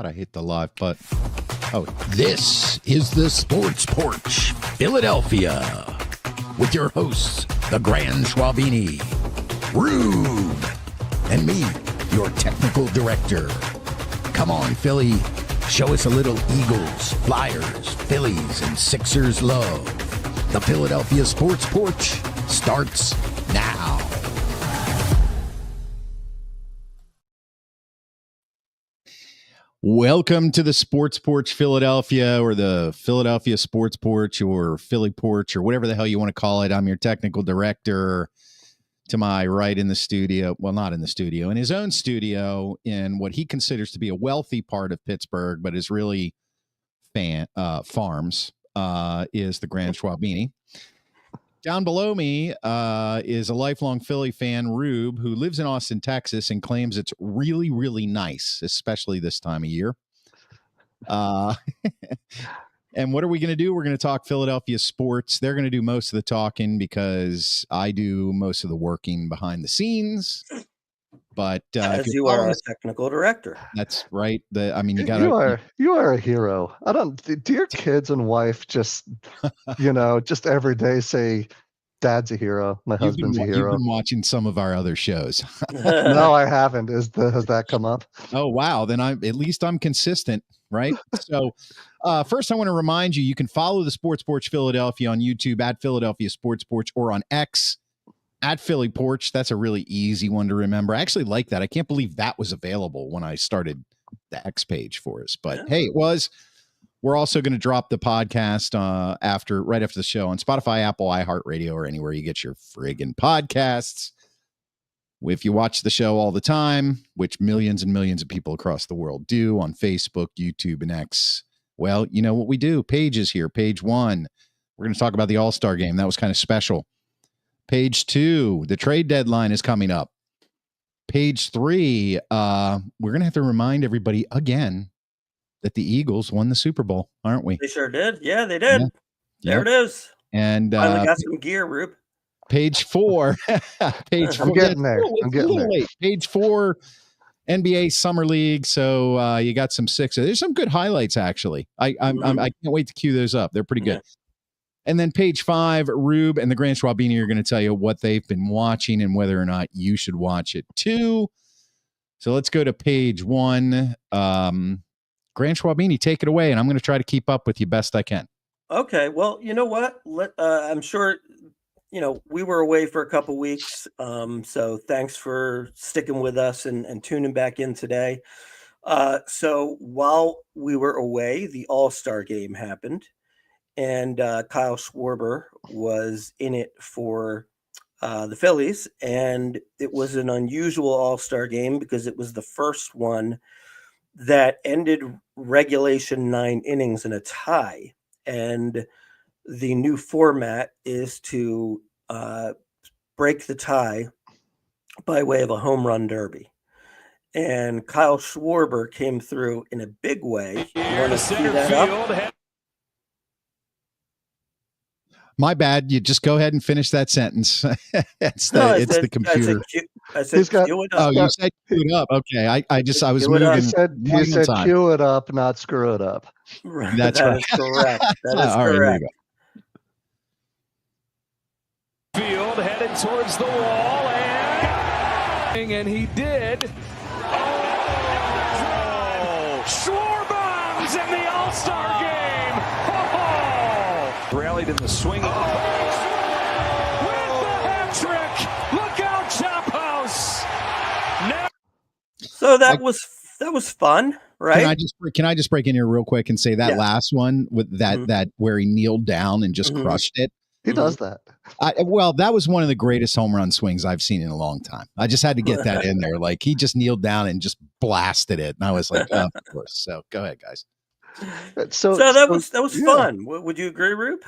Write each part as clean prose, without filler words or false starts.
I hit the live button. Oh, This is the Sports Porch, Philadelphia, with your hosts, the Grand Schwabini, Rube, and me, your technical director. Come on, Philly, show us a little Eagles, Flyers, Phillies, and Sixers love. The Philadelphia Sports Porch starts now. welcome to the Sports Porch Philadelphia, or the Philadelphia Sports Porch, or Philly Porch, or whatever the hell you want to call it. I'm your technical director. To my right in the studio, well, not in the studio, in his own studio, in what he considers to be a wealthy part of Pittsburgh, but is really farms, is the Grand Schwabini. Down below me is a lifelong Philly fan, Rube, who lives in Austin, Texas, and claims it's really, really nice, especially this time of year. And what are we going to do? We're going to talk Philadelphia sports. They're going to do most of the talking because I do most of the working behind the scenes. But as you are our technical director, that's right. You got you are a hero. Do your kids and wife just just every day say, "Dad's a hero. My husband's a hero." You've been watching some of our other shows. No, I haven't. Has that come up? Oh wow, then at least I'm consistent, right? So first I want to remind you can follow the Sports Porch Philadelphia on YouTube at Philadelphia Sports Porch, or on X at Philly Porch. That's a really easy one to remember. I actually like that. I can't believe that was available when I started the X page for us, but hey, it was. We're also going to drop the podcast right after the show on Spotify, Apple, iHeartRadio, or anywhere you get your friggin' podcasts. If you watch the show all the time, which millions and millions of people across the world do on Facebook, YouTube, and X, well, you know what we do. Pages here. Page 1, we're going to talk about the All-Star game. That was kind of special. Page 2, the trade deadline is coming up. Page 3, we're going to have to remind everybody again that the Eagles won the Super Bowl, aren't we? They sure did. Yeah, they did. Yeah. There it is. And finally got some gear, Rube. Page 4. Page 4. I'm getting there. Late. Page 4, NBA Summer League. So you got some Sixers. There's some good highlights, actually. I can't wait to cue those up. They're pretty good. Yeah. And then page 5, Rube and the Grand Schwabini are going to tell you what they've been watching and whether or not you should watch it too. So let's go to page 1. Grand Schwabini, take it away, and I'm going to try to keep up with you best I can. Okay. Well, you know what? I'm sure, we were away for a couple weeks. So thanks for sticking with us and tuning back in today. So while we were away, the All-Star game happened. And Kyle Schwarber was in it for the Phillies. And it was an unusual All-Star game because it was the first one that ended regulation 9 innings in a tie. And the new format is to break the tie by way of a home run derby. And Kyle Schwarber came through in a big way. You want to see that up? My bad. You just go ahead and finish that sentence. It's the computer. I said cue it up. Oh, you said cue it up. Okay. I was moving. He said cue it up, not screw it up. That's right. Is correct. That is all correct. Right, field headed towards the wall, and he did. Oh, Schwarbombed in the All-Star game. Rallied in the swing. With the hat trick. Look out, Chop House. Now. So that was fun, right? Can I just break in here real quick and say that last one with that where he kneeled down and just crushed it? He does that. Well, that was one of the greatest home run swings I've seen in a long time. I just had to get that in there. Like, he just kneeled down and just blasted it. And I was like, oh, of course. So go ahead, guys. So that was fun. Would you agree, Rube?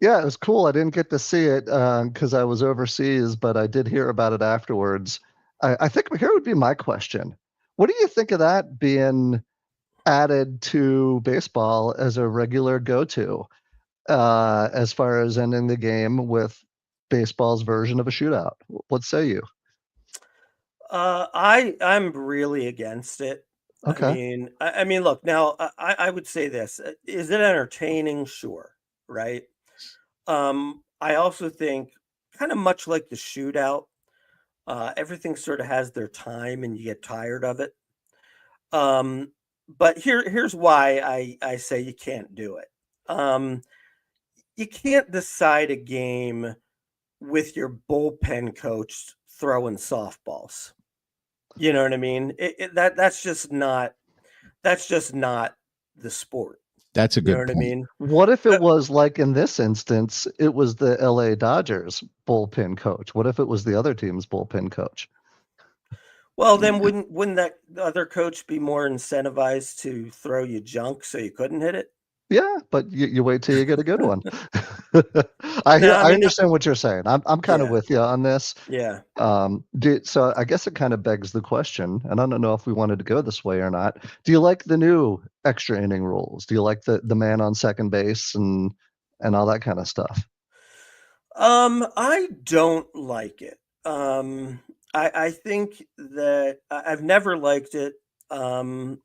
Yeah, it was cool. I didn't get to see it because I was overseas, but I did hear about it afterwards. I think here would be my question. What do you think of that being added to baseball as a regular go-to as far as ending the game with baseball's version of a shootout? What say you? I'm really against it. Okay. I mean, look, now I would say this: is it entertaining? Sure, right. I also think, kind of much like the shootout, everything sort of has their time, and you get tired of it. Um, but here's why I say you can't do it. Um, you can't decide a game with your bullpen coach throwing softballs. You know what I mean? That's just not the sport. That's a You know good what I point. mean? What if it Uh, was like in this instance, it was the LA Dodgers bullpen coach? What if it was the other team's bullpen coach? well, then wouldn't that other coach be more incentivized to throw you junk so you couldn't hit it? Yeah, but you wait till you get a good one. No, I I mean, understand what you're saying. I'm kind of yeah, with you on this. yeah. So I guess it kind of begs the question, and I don't know if we wanted to go this way or not. Do you like the new extra inning rules? Do you like the man on second base and all that kind of stuff? I don't like it. I think that I've never liked it. Um,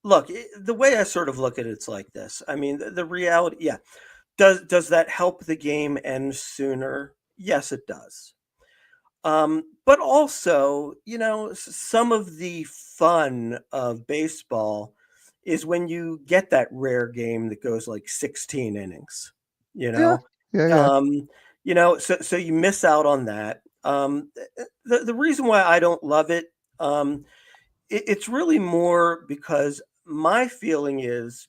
Look, the way I sort of look at it's like this. I mean, the reality, yeah. Does that help the game end sooner? Yes, it does. But also, some of the fun of baseball is when you get that rare game that goes like 16 innings, you Yeah, know? yeah, yeah. Um, so you miss out on that. The reason why I don't love it, it's really more because my feeling is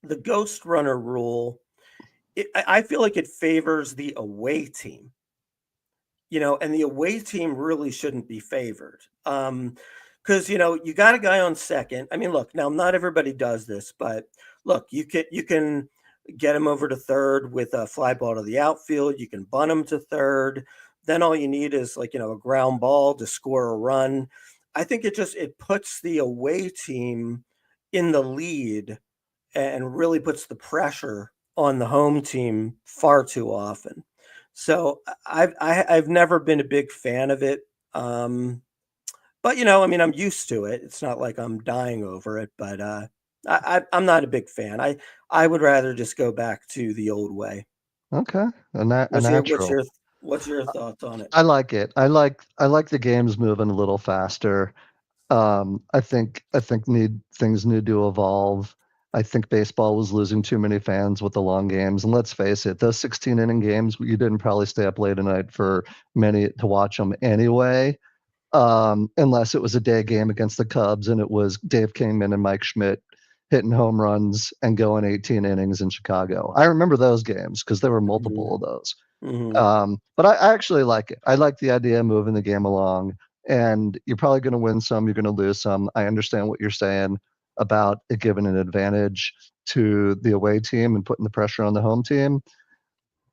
the ghost runner rule. I feel like it favors the away team, and the away team really shouldn't be favored. Because you got a guy on second. I mean, look, now not everybody does this, but look, you can get him over to third with a fly ball to the outfield. You can bunt him to third. Then all you need is like a ground ball to score a run. I think it puts the away team in the lead and really puts the pressure on the home team far too often. So I've never been a big fan of it. But I mean, I'm used to it. It's not like I'm dying over it, but I'm not a big fan. I would rather just go back to the old way. Okay, a What's your what's natural. your what's your thoughts on it? I like it. I like the games moving a little faster. I think things need to evolve. I think baseball was losing too many fans with the long games, and let's face it, those 16 inning games, you didn't probably stay up late at night for many to watch them anyway, unless it was a day game against the Cubs and it was Dave Kingman and Mike Schmidt hitting home runs and going 18 innings in Chicago. I remember those games because there were multiple Hmm. of those. Hmm. But I actually like it. I like the idea of moving the game along. And you're probably going to win some, you're going to lose some. I understand what you're saying about it giving an advantage to the away team and putting the pressure on the home team.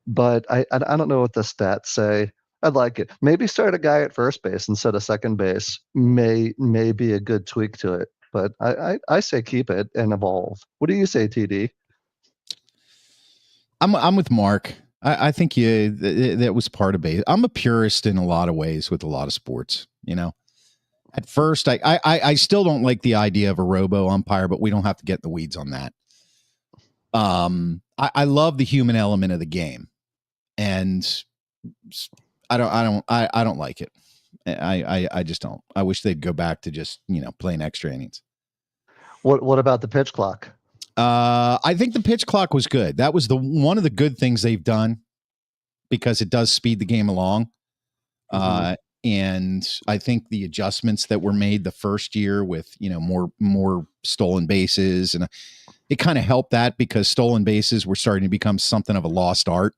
But I don't know what the stats say. I'd like it. Maybe start a guy at first base instead of second base. May be a good tweak to it. But I say keep it and evolve. What do you say, TD? I'm with Mark. I think that was part of base. I'm a purist in a lot of ways with a lot of sports. At first, I still don't like the idea of a robo umpire, but we don't have to get in the weeds on that. I love the human element of the game, and I don't like it. I just don't. I wish they'd go back to just playing extra innings. What about the pitch clock? I think the pitch clock was good. That was one of the good things they've done because it does speed the game along. Hmm. And I think the adjustments that were made the first year with more stolen bases, and it kind of helped that because stolen bases were starting to become something of a lost art.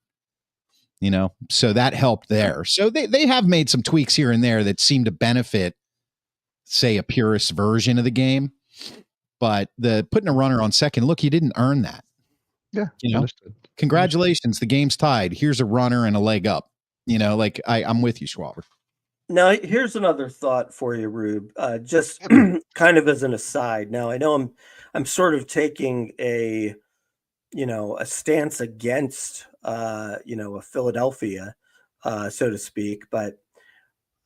So that helped there. So they have made some tweaks here and there that seem to benefit, say, a purist version of the game. But the putting a runner on second, look, you didn't earn that. Yeah, You know, understood. congratulations, the game's tied. Here's a runner and a leg up. Like I'm with you, Schwaber. Now, here's another thought for you, Rube. Just kind of as an aside. Now, I know I'm sort of taking a stance against a Philadelphia, so to speak, but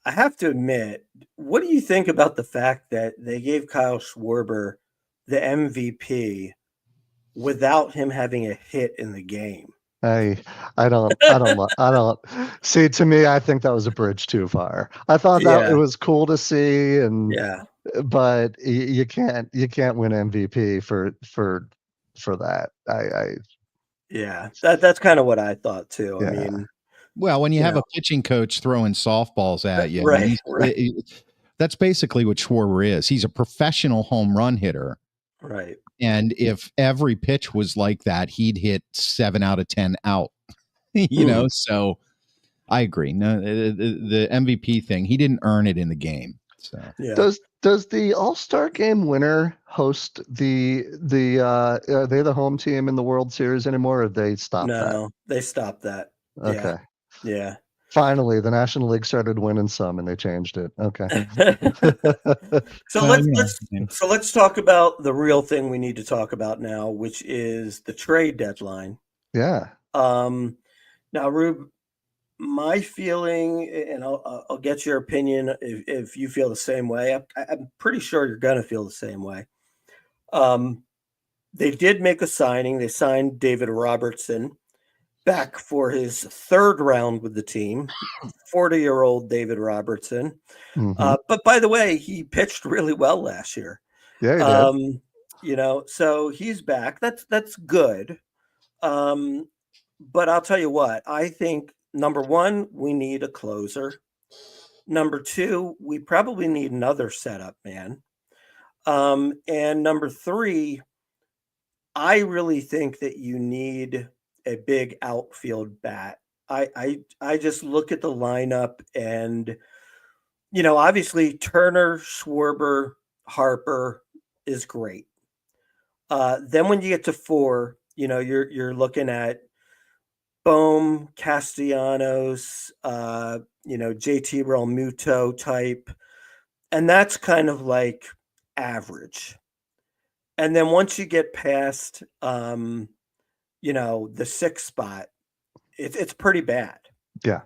I have to admit, what do you think about the fact that they gave Kyle Schwarber the MVP without him having a hit in the game? I don't see. To me, I think that was a bridge too far. I thought that it Yeah, was cool to see, yeah, but you can't win MVP for that. yeah. That's kind of what I thought too. I Yeah. mean, Well, when you you have know, a pitching coach throwing softballs at you, I mean, right, right, that's basically what Schwarber is. He's a professional home run hitter. right. And if every pitch was like that, he'd hit 7 out of 10 out, Hmm. So I agree. No, the MVP thing, he didn't earn it in the game. So Yeah. Does the All-Star Game winner host the are they the home team in the World Series anymore, or have they stopped that? No, they stopped that. Yeah, Okay. yeah. Finally, the National League started winning some and they changed it. Okay. So well, let's you know, let's so let's talk about the real thing we need to talk about now, which is the trade deadline. Yeah. Um, Now, Rube, my feeling, and I'll get your opinion if you feel the same way. I'm pretty sure you're gonna feel the same way. Um, they did make a signing. They signed David Robertson back for his third round with the team. 40-year-old David Robertson. Hmm. But by the way, he pitched really well last year. Yeah, he did. Um, so he's back. That's good. Um, but I'll tell you what, I think number one, we need a closer. Number two, we probably need another setup man. And number three, I really think that you need a big outfield bat. I just look at the lineup and obviously Turner, Schwarber, Harper is great. Then when you get to four, you're looking at Bohm, Castellanos, JT Realmuto type, and that's kind of like average. And then once you get past, the sixth spot, it's pretty bad. Yeah.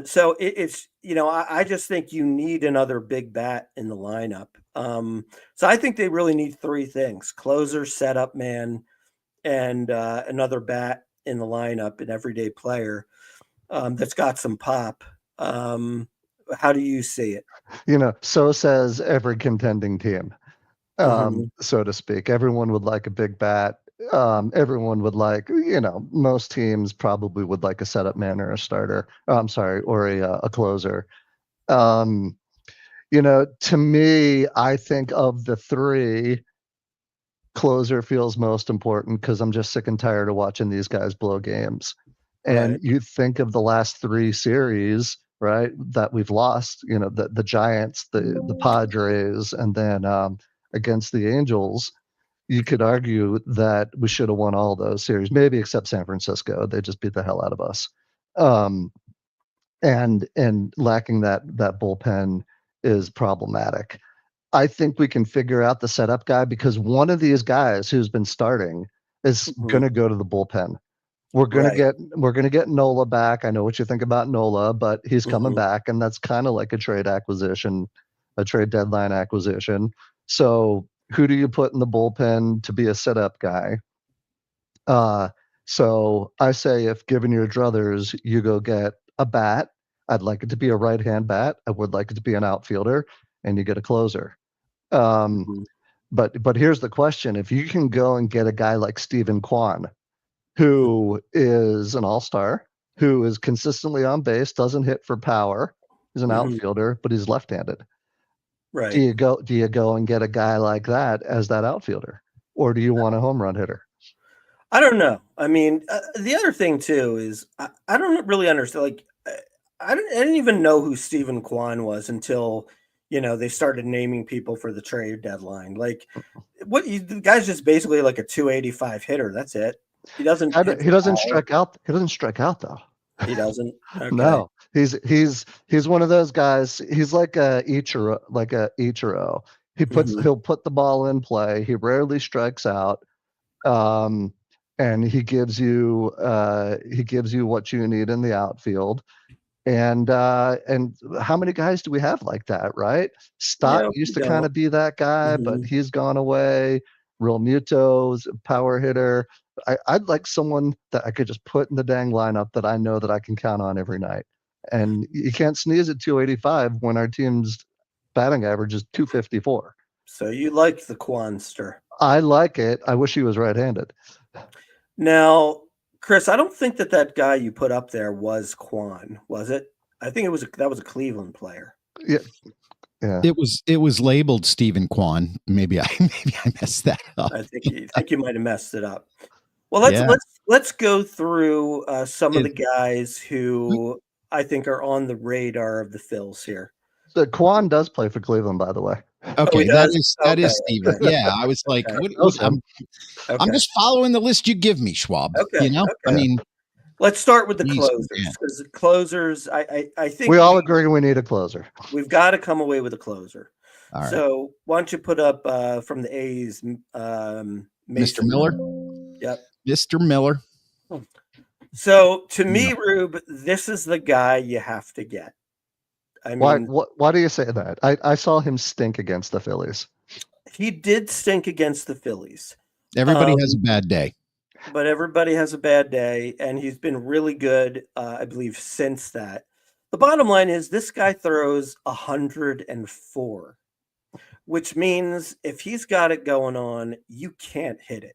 So it's I just think you need another big bat in the lineup. So I think they really need three things: closer, setup man, and another bat in the lineup, an everyday player that's got some pop. How do you see it? So says every contending team, Mhm. so to speak. Everyone would like a big bat. Everyone would like, most teams probably would like a setup man or a starter. I'm sorry, or a closer. Um, to me, I think of the three, closer feels most important because I'm just sick and tired of watching these guys blow games. And Right. you think of the last three series, right, that we've lost, the Giants, the Padres, and then against the Angels. You could argue that we should have won all those series, maybe except San Francisco. They just beat the hell out of us. Um, and lacking that bullpen is problematic. I think we can figure out the setup guy because one of these guys who's been starting is Mhm. going to go to the bullpen. Right. We're gonna get Nola back. I know what you think about Nola, but he's coming Mhm. back, and that's kind of like a trade acquisition, a trade deadline acquisition. So who do you put in the bullpen to be a setup guy? Uh, so I say if given your druthers, you go get a bat. I'd like it to be a right hand bat. I would like it to be an outfielder, and you get a closer. Um, Mhm. but here's the question: if you can go and get a guy like Stephen Kwan, who is an all-star, who is consistently on base, doesn't hit for power. He's an Mhm. outfielder, but he's left-handed. Do Right. you go do you go and get a guy like that as that outfielder? Or do you want a home run hitter? I don't know. I mean, the other thing too is I don't really understand. Like, I didn't even know who Stephen Kwan was until they started naming people for the trade deadline. Like, the guy's just basically like a 285 hitter. That's it. He doesn't hit He for doesn't power. strike out. He doesn't strike out though. He doesn't. Okay. No, he's one of those guys. He's like a Ichiro, Hmm. He'll put the ball in play. He rarely strikes out. Um, and he gives you what you need in the outfield. And how many guys do we have like that, right? Stott used to kind of be that guy, but he's gone away. Real Muto's a power hitter. I'd like someone that I could just put in the dang lineup that I know that I can count on every night. And you can't sneeze at 285 when our team's batting average is 254. So you like the Quanster? I like it. I wish he was right-handed. Now, Chris, I don't think that guy you put up there was Quan, was it? I think that was a Cleveland player. Yeah. Yeah. It was labeled Stephen Kwan. Maybe I messed that up. I think you might have messed it up. Well, let's go through some of the guys who I think are on the radar of the Phils here. So Quan does play for Cleveland, by the way. Okay, that is Stephen. Okay. Yeah, I was like, I'm just following the list you give me, Schwab. Okay, I mean, let's start with the closers, because the closers, I think we all agree we need a closer. We've got to come away with a closer. All right. So why don't you put up from the A's, Mr. Miller? Yep, Mr. Miller. So to me, Rube, this is the guy you have to get. I mean, why do you say that? I saw him stink against the Phillies. He did stink against the Phillies. Everybody has a bad day. But everybody has a bad day, and he's been really good, I believe, since that. The bottom line is this guy throws 104, which means if he's got it going on, you can't hit it.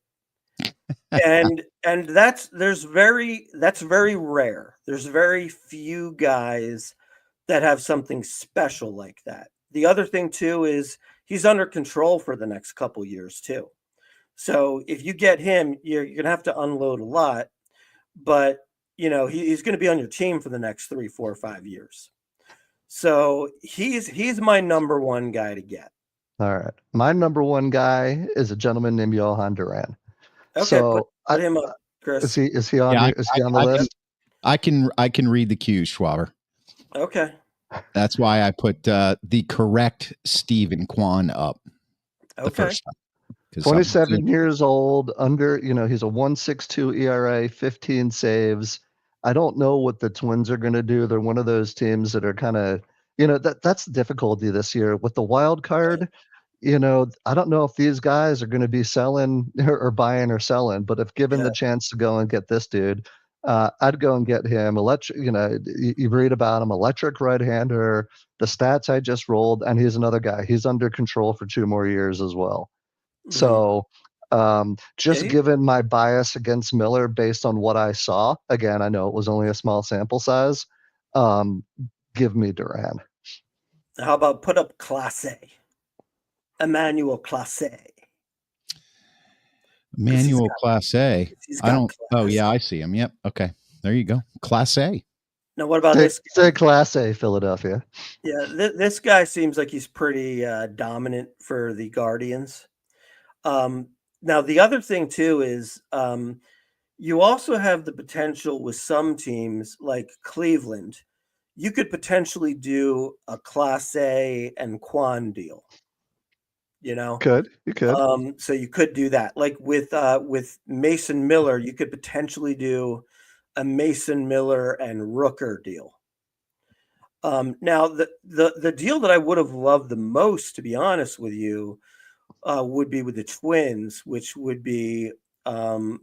and that's very rare. There's very few guys that have something special like that. The other thing too is he's under control for the next couple years too. So if you get him, you're going to have to unload a lot, but he's going to be on your team for the next 3, 4, 5 years. So he's my number one guy to get. All right. My number one guy is a gentleman named Johan Duran. Okay, so put him up, Chris. Is he on the list? I can read the cues, Schwaber. Okay. That's why I put the correct Stephen Kwan up the first time. 27 years old, he's a 1.62 ERA, 15 saves. I don't know what the Twins are going to do. They're one of those teams that are kind of, that's the difficulty this year with the wild card. I don't know if these guys are going to be selling or buying or selling, but if given the chance to go and get this dude, I'd go and get him. You read about him, electric right-hander, the stats I just rolled, and he's another guy. He's under control for 2 more years as well. So given my bias against Miller based on what I saw, again, I know it was only a small sample size, give me Duran. How about put up Clase? Emmanuel Clase. Emmanuel Clase. I don't. Oh yeah, I see him. Yep. Okay. There you go. Clase. Now, what about this guy? Say Clase, Philadelphia. Yeah, this guy seems like he's pretty dominant for the Guardians. Now, the other thing too is you also have the potential with some teams like Cleveland. You could potentially do a Clase and Quan deal. You could. So you could do that. Like with Mason Miller, you could potentially do a Mason Miller and Rooker deal. Now the deal that I would have loved the most, to be honest with you, would be with the Twins, which would be Johan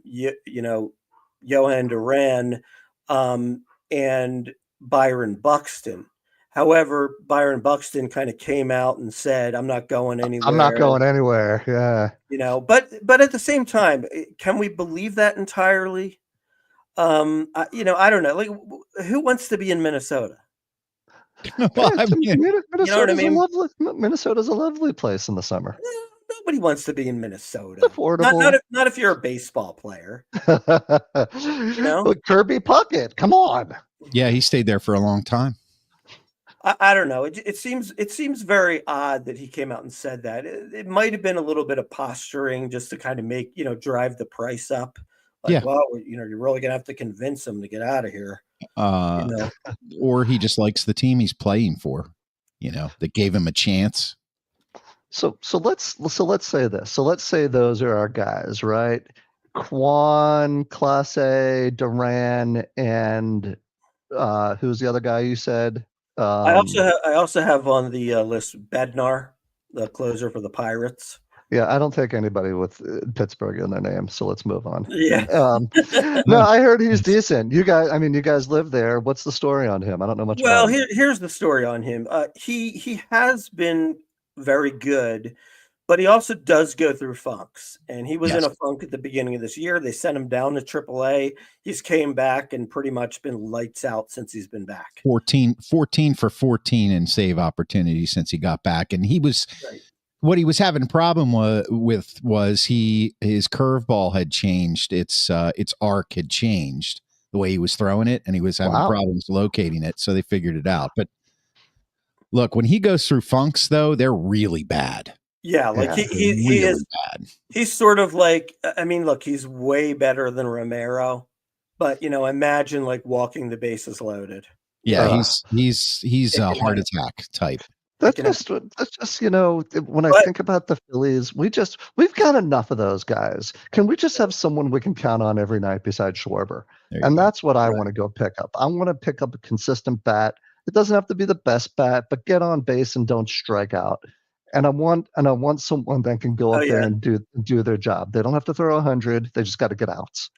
Duran and Byron Buxton. However, Byron Buxton kind of came out and said, I'm not going anywhere. I'm not going anywhere. Yeah. But at the same time, can we believe that entirely? I don't know. Like, who wants to be in Minnesota? Minnesota's a lovely place in the summer. Nobody wants to be in Minnesota. It's affordable. Not if you're a baseball player. Kirby Puckett, come on. Yeah, he stayed there for a long time. I don't know. It seems very odd that he came out and said that. It might have been a little bit of posturing just to kind of make, drive the price up. Like, well, you're really going to have to convince him to get out of here. Or he just likes the team he's playing for, that gave him a chance. So let's say this. So let's say those are our guys, right? Quan, Clase, Duran, and who's the other guy you said? I also have on the list Bednar, the closer for the Pirates. Yeah, I don't take anybody with Pittsburgh in their name, so let's move on. Yeah. No, I heard he's decent. You guys live there. What's the story on him? I don't know much Well, about him. here's the story on him. He has been very good, but he also does go through funks. And he was in Yes. a funk at the beginning of this year. They sent him down to AAA. He's came back and pretty much been lights out since he's been back. 14 for 14 in save opportunities since he got back. And he was Right. what he was having a problem with was his curveball had changed. Its arc had changed the way he was throwing it, and he was having problems locating it. So they figured it out. But look, when he goes through funks, though, they're really bad. Yeah, like Yeah, he Really is. bad. He's sort of like, I mean, look, he's way better than Romero, but imagine like walking the bases loaded. Yeah, he's a heart happen. attack type. That's just when I think about the Phillies, we've got enough of those guys. Can we just have someone we can count on every night besides Schwarber? And that's what I want to go pick up. I want to pick up a consistent bat. It doesn't have to be the best bat, but get on base and don't strike out. And I want someone that can go up there and do their job. They don't have to throw 100. They just got to get outs.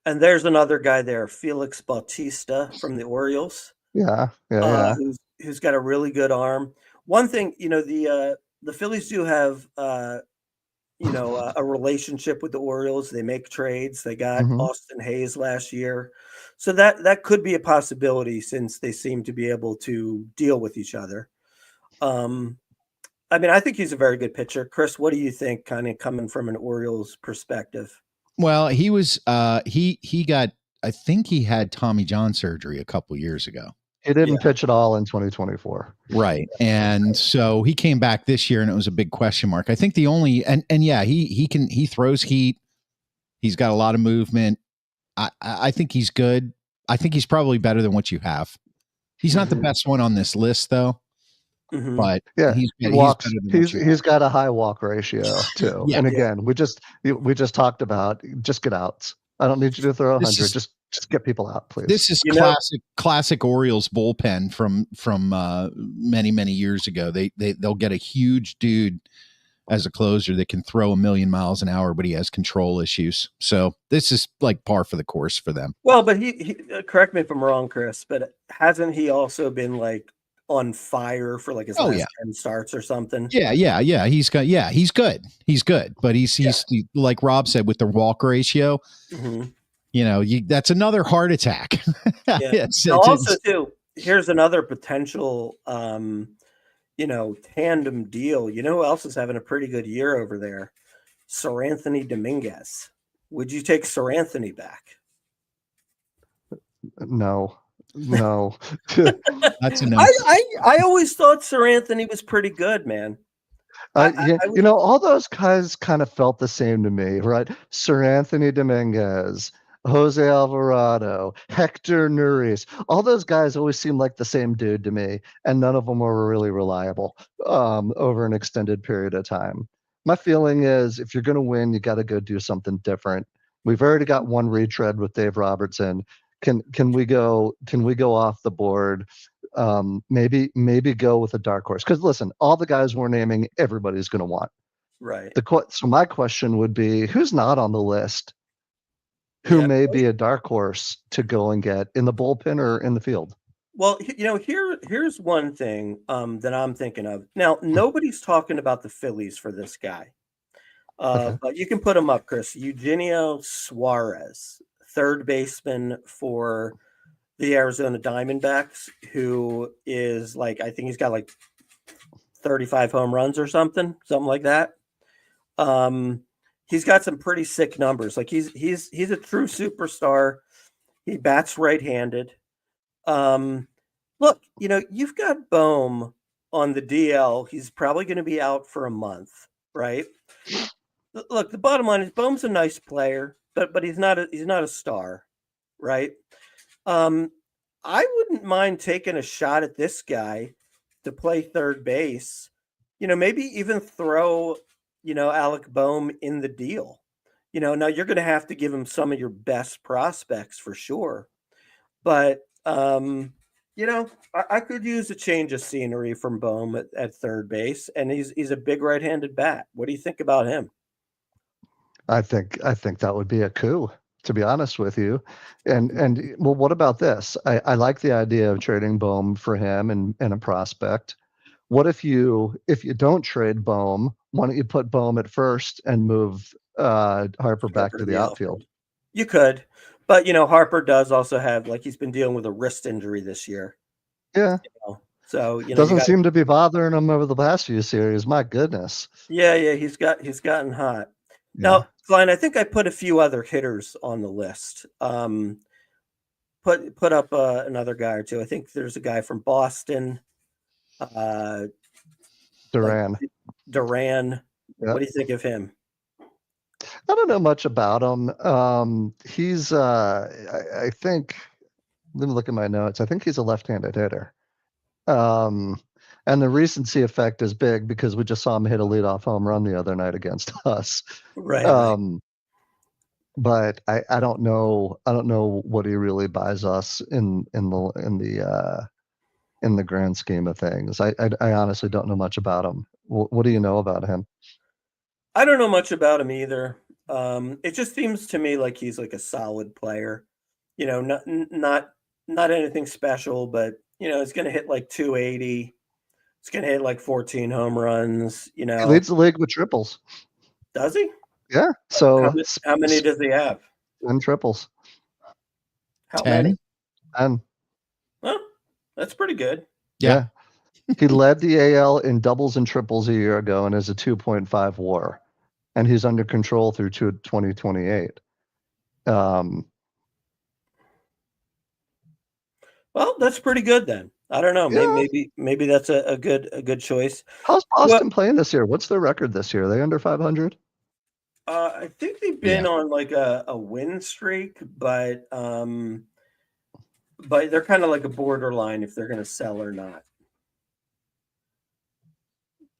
And there's another guy there, Felix Bautista from the Orioles. Yeah. Who's got a really good arm. One thing, the Phillies do have, a relationship with the Orioles. They make trades. They got Austin Hayes last year. So that could be a possibility since they seem to be able to deal with each other. I mean, I think he's a very good pitcher. Chris, what do you think, kind of coming from an Orioles perspective? Well, he was he got, I think he had Tommy John surgery a couple years ago. He didn't pitch at all in 2024. Right. And so he came back this year and it was a big question mark. I think the only and yeah, he throws heat. He's got a lot of movement. I think he's good. I think he's probably better than what you have. He's not the best one on this list though. But yeah, he's got a high walk ratio too. And again, we just talked about just get outs. I don't need you to throw 100. Just get people out, please. This is classic Orioles bullpen from many years ago. They'll get a huge dude as a closer that can throw 1,000,000 miles an hour, but he has control issues. So this is like par for the course for them. Well, but he correct me if I'm wrong, Chris, but hasn't he also been like on fire for like his last 10 starts or something? Yeah. He's good. He's good. But he's like Rob said with the walk ratio, that's another heart attack. Also too, here's another potential tandem deal. You know who else is having a pretty good year over there? Sir Anthony Dominguez. Would you take Sir Anthony back? No. That's enough. I always thought Sir Anthony was pretty good, man. All those guys kind of felt the same to me, right? Sir Anthony Dominguez, Jose Alvarado, Hector Neris, all those guys always seemed like the same dude to me, and none of them were really reliable over an extended period of time. My feeling is if you're going to win, you got to go do something different. We've already got one retread with Dave Robertson. Can we go off the board? Maybe go with a dark horse. Because listen, all the guys we're naming, everybody's going to want. Right. So my question would be, who's not on the list? Who may be a dark horse to go and get in the bullpen or in the field? Well, here's one thing that I'm thinking of. Now, nobody's talking about the Phillies for this guy. But you can put him up, Chris. Eugenio Suarez, third baseman for the Arizona Diamondbacks, who is like, I think he's got like 35 home runs or something like that. He's got some pretty sick numbers. Like he's a true superstar. He bats right-handed. Look, you've got Bohm on the DL. He's probably going to be out for a month, right? Look, the bottom line is Bohm's a nice player, but he's not a star, right? I wouldn't mind taking a shot at this guy to play third base. Maybe even throw, Alec Bohm in the deal. Now you're going to have to give him some of your best prospects for sure. But, I could use a change of scenery from Bohm at third base, and he's a big right-handed bat. What do you think about him? I think that would be a coup, to be honest with you. And well, what about this? I like the idea of trading Bohm for him and a prospect. What if you don't trade Bohm? Why don't you put Bohm at first and move Harper back to the outfield? You could, but Harper does also have, like, he's been dealing with a wrist injury this year. Yeah. So doesn't seem to be bothering him over the past few series. My goodness. Yeah, he's gotten hot. Yeah. Now, Glenn, I think I put a few other hitters on the list. Put up another guy or two. I think there's a guy from Boston. Duran. Duran. Yep. What do you think of him? I don't know much about him. He's I think, let me look at my notes. I think he's a left-handed hitter. And the recency effect is big because we just saw him hit a leadoff home run the other night against us. Right. But I don't know what he really buys us in the grand scheme of things. I honestly don't know much about him. What do you know about him? I don't know much about him either. It just seems to me like he's like a solid player. Not anything special, but he's going to hit like 280. He's going to hit like 14 home runs. He leads the league with triples. Does he? Yeah. So how many does he have? 10 triples. How 10? many? 10. Well, that's pretty good. Yeah. He led the AL in doubles and triples a year ago and is a 2.5 WAR, and he's under control through 2028. Well, that's pretty good then. I don't know. Yeah. Maybe that's a good choice. How's Boston playing this year? What's their record this year? Are they under 500? I think they've been on like a win streak, but they're kind of like a borderline if they're going to sell or not.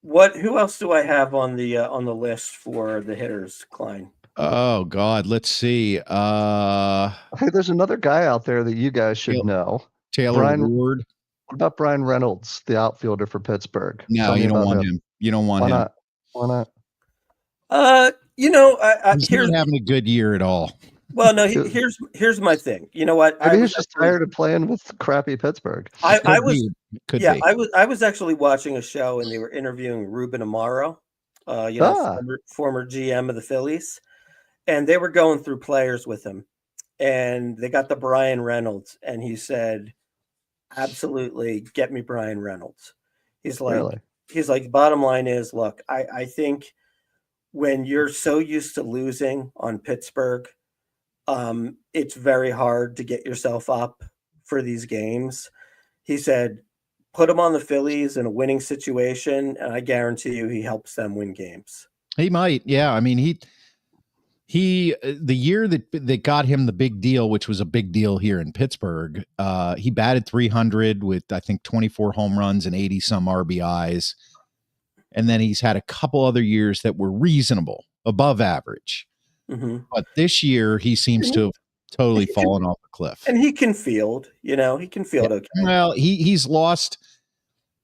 Who else do I have on the list for the hitters, Klein? Oh God, let's see. Hey, there's another guy out there that you guys should know. Taylor Ward. What about Brian Reynolds, the outfielder for Pittsburgh? No, you don't want him. You don't want him. Why not? He's not having a good year at all. Well, no. Here's my thing. You know what? Maybe he's just tired of playing with crappy Pittsburgh. I was actually watching a show and they were interviewing Ruben Amaro, former GM of the Phillies, and they were going through players with him, and they got the Brian Reynolds, and he said, "Absolutely, get me Brian Reynolds." He's like, really? Bottom line is, look, I think when you're so used to losing on Pittsburgh, it's very hard to get yourself up for these games. He said, put him on the Phillies in a winning situation, and I guarantee you he helps them win games. He might. Yeah. I mean, he the year that got him the big deal, which was a big deal here in Pittsburgh, he batted 300 with, I think, 24 home runs and 80 some RBIs. And then he's had a couple other years that were reasonable, above average. Mm-hmm. But this year he seems to have totally fallen off a cliff. And he can field, he can field okay. Well, he's lost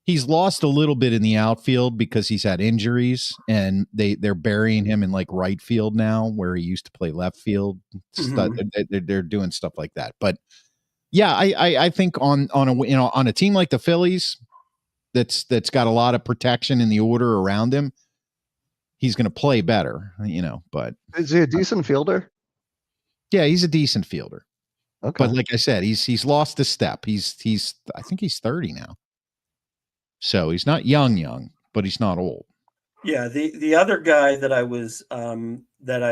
a little bit in the outfield because he's had injuries, and they're burying him in like right field now, where he used to play left field. Mm-hmm. They're doing stuff like that. But yeah, I think on a team like the Phillies, that's got a lot of protection in the order around him, he's going to play better, but is he a decent fielder? Yeah, he's a decent fielder. Okay. But like I said, he's lost a step. I think he's 30 now. So he's not young, but he's not old. Yeah, the other guy that I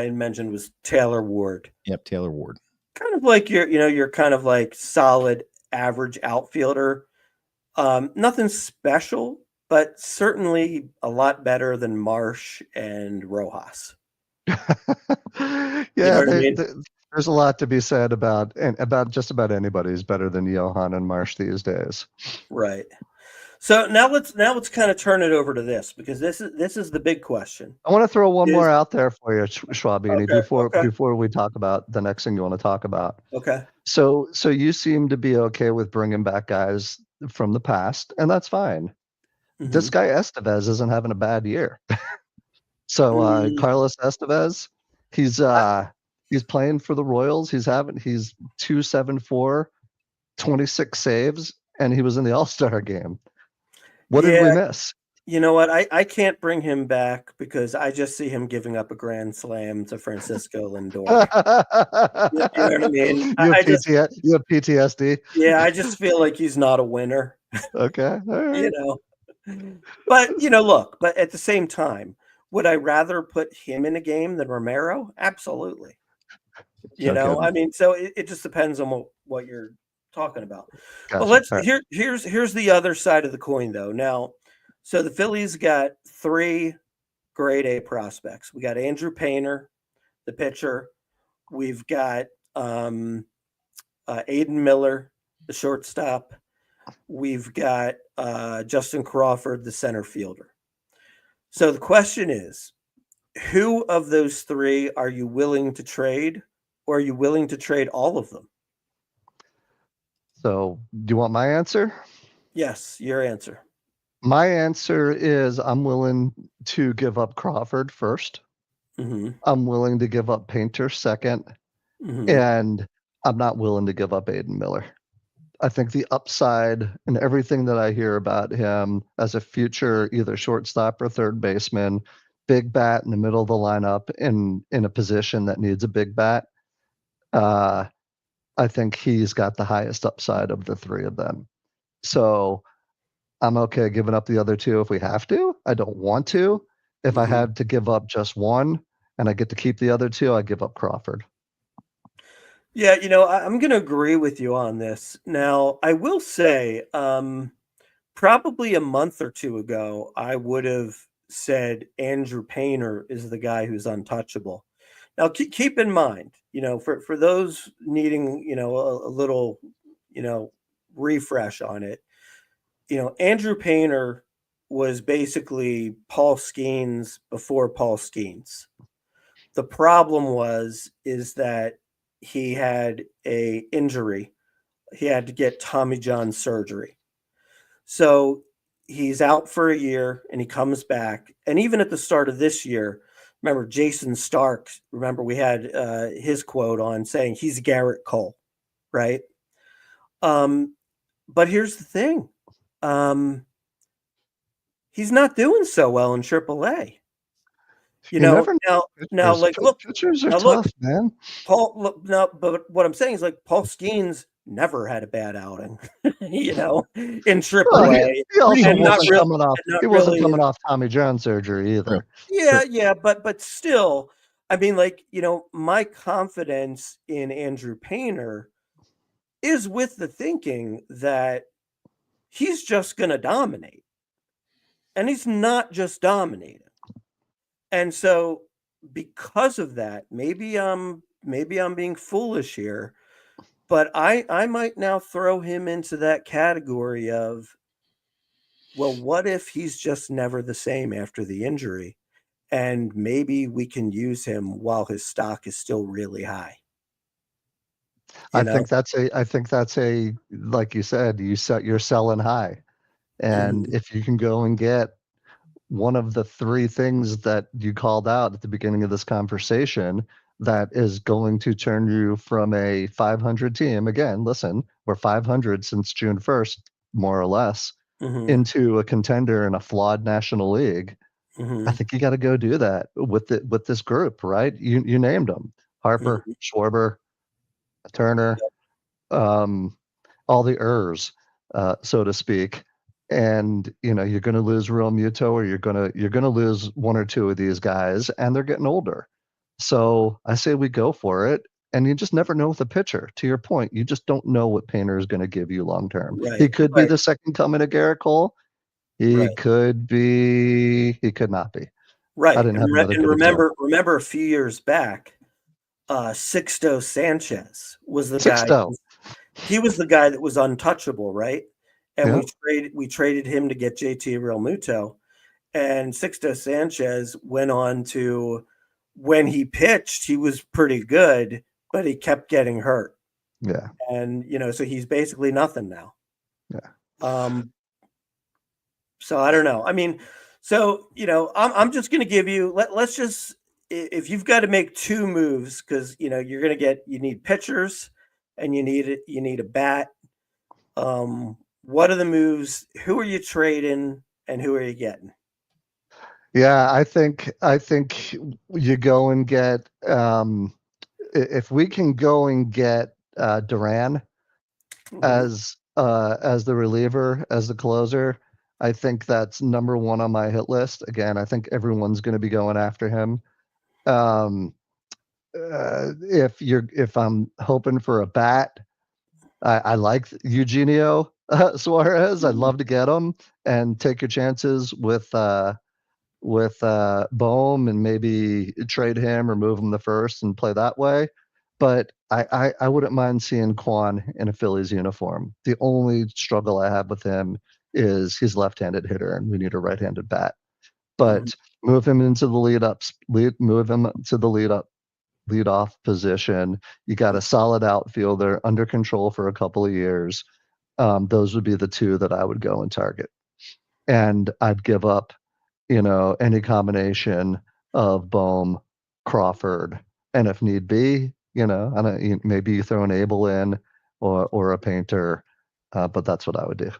mentioned was Taylor Ward. Yep, Taylor Ward. Kind of like you're kind of like solid average outfielder. Nothing special, but certainly a lot better than Marsh and Rojas. Yeah, there's a lot to be said about just about anybody who's better than Johan and Marsh these days. Right. So now let's kind of turn it over to this, because this is the big question. I want to throw one more out there for you, Schwabini, Okay. before we talk about the next thing you want to talk about. Okay. So you seem to be okay with bringing back guys from the past, and that's fine. This guy Estevez isn't having a bad year. So Carlos Estevez, he's playing for the Royals. He's 274, 26 saves, and he was in the All-Star game. What did we miss? You know what? I can't bring him back because I just see him giving up a grand slam to Francisco Lindor. You know what I mean? You have PTSD? Yeah, I just feel like he's not a winner. Okay. All right. You know. But, look, but at the same time, would I rather put him in a game than Romero? Absolutely. I mean, so it just depends on what you're talking about. Gotcha. But here's the other side of the coin, though. Now, so the Phillies got 3 grade A prospects. We got Andrew Painter, the pitcher. We've got Aiden Miller, the shortstop. We've got Justin Crawford, the center fielder. So the question is, who of those 3 are you willing to trade, or are you willing to trade all of them? So do you want my answer? Yes, your answer. My answer is I'm willing to give up Crawford first. Mm-hmm. I'm willing to give up Painter second. Mm-hmm. And I'm not willing to give up Aiden Miller. I think the upside and everything that I hear about him as a future either shortstop or third baseman, big bat in the middle of the lineup in a position that needs a big bat, I think he's got the highest upside of the 3 of them. So I'm okay giving up the other 2 if we have to. I don't want to. If I had to give up just one and I get to keep the other 2, I give up Crawford. Yeah, I'm going to agree with you on this. Now, I will say, probably a month or 2 ago, I would have said Andrew Painter is the guy who's untouchable. Now, keep in mind, for those needing, a little, refresh on it, Andrew Painter was basically Paul Skeens before Paul Skeens. The problem is that he had a injury. He had to get Tommy John surgery. So he's out for a year and he comes back. And even at the start of this year, remember Jason Stark, we had his quote on saying he's Garrett Cole, right? But here's the thing. He's not doing so well in AAA. Now, like, look, pitchers are tough, man. Paul, but what I'm saying is, like, Paul Skeens never had a bad outing, in AAA. Well, he wasn't coming off Tommy John surgery either. Yeah, but still, I mean, like, my confidence in Andrew Painter is with the thinking that he's just going to dominate, and he's not just dominating. And so, because of that, maybe I'm being foolish here, but I might now throw him into that category of, well, what if he's just never the same after the injury, and maybe we can use him while his stock is still really high. I think that's a like you said, you're selling high, and if you can go and get one of the 3 things that you called out at the beginning of this conversation that is going to turn you from a 500 team, again, listen, we're 500 since June 1st, more or less, into a contender in a flawed National League. I think you got to go do that with this group, right? You named them: Harper, Schwarber, Turner, all the Ers, so to speak. And you're going to lose Real Muto, or you're going to lose 1 or 2 of these guys, and they're getting older. So I say we go for it. And you just never know with a pitcher. To your point, you just don't know what Painter is going to give you long term. Right, he could be the second coming of Garrett Cole. He could be. He could not be. Right. And remember a few years back, Sixto Sanchez was the guy. He was the guy that was untouchable, right? and Yeah. we traded him to get JT Realmuto, and Sixto Sanchez went on to, when he pitched, he was pretty good, but he kept getting hurt. Yeah. And, so he's basically nothing now. Yeah. So I don't know. I mean, so, I'm just going to give you, let's just, if you've got to make two moves, because, you need pitchers and you need a bat. What are the moves? Who are you trading and who are you getting? Yeah, I think you go and get if we can go and get Duran as the reliever, as the closer, I think that's number one on my hit list. Again, I think everyone's going to be going after him. If I'm hoping for a bat, I like Eugenio Suarez. I'd love to get him and take your chances with Bohm and maybe trade him or move him the first and play that way. But I wouldn't mind seeing Quan in a Phillies uniform. The only struggle I have with him is he's left-handed hitter and we need a right-handed bat. But move him into the move him to the leadoff position. You got a solid outfielder under control for a couple of years. Those would be the two that I would go and target. And I'd give up, any combination of Bohm, Crawford, and if need be, maybe you throw an Abel in or a Painter, but that's what I would do.